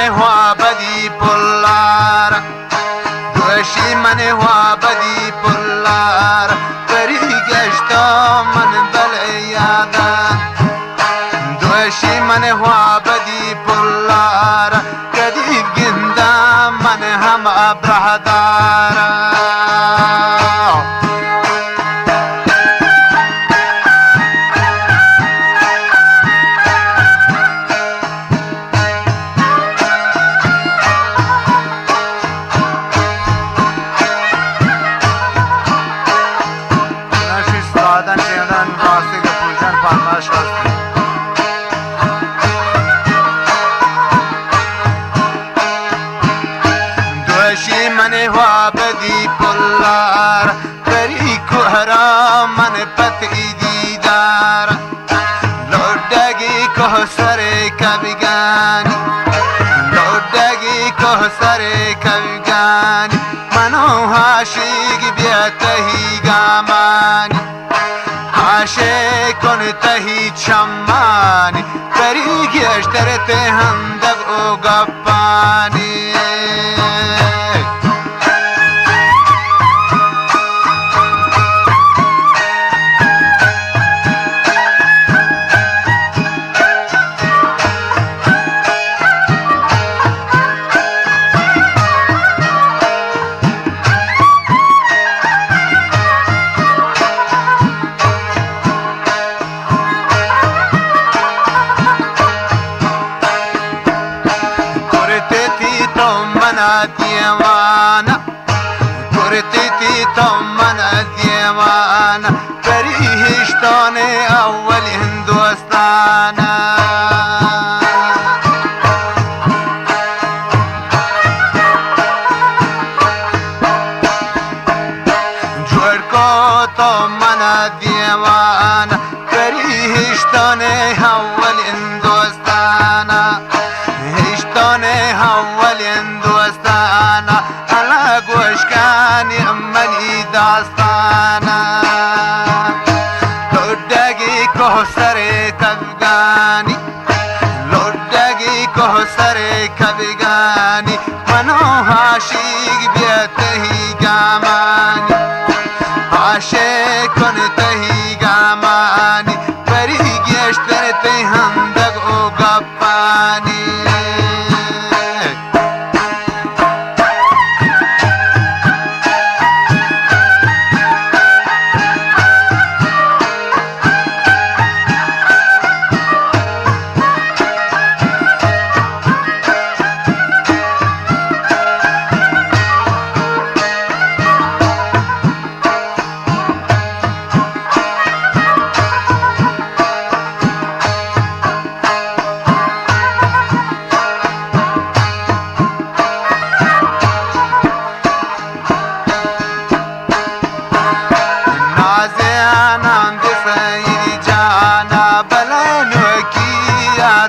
هوا بدی پلار دوشی من هوا بدی پلار پری گشتا من بل یادا دوشی من هوا بدی پلار کدی گندا من هم ابرهدار دوشی من هوا بدی پلار پری کوهرا من پتی دیدار لودگی که سر کبگانی لودگی که سر کبگانی منو هاشیگ بیا تهی گامانی هاشه کن تهی چمانی پری گشتر تهندگ او گپانی دیوانا کرتی تو من دیوانا پری هشتان اول هندوستانا جوڑ کو تو من دیوانا پری هشتان اول هندوستانا هشتان اول هندوستانا على گوشکانی امنی داستانا لودگی که سر کبگانی لودگی که سر کبگانی منو هاشیگ بیا تهی گامانی هاشه کن تهی گامانی پری گشتر تهندگ او گپانی نام دسایی جانا بلنو کیا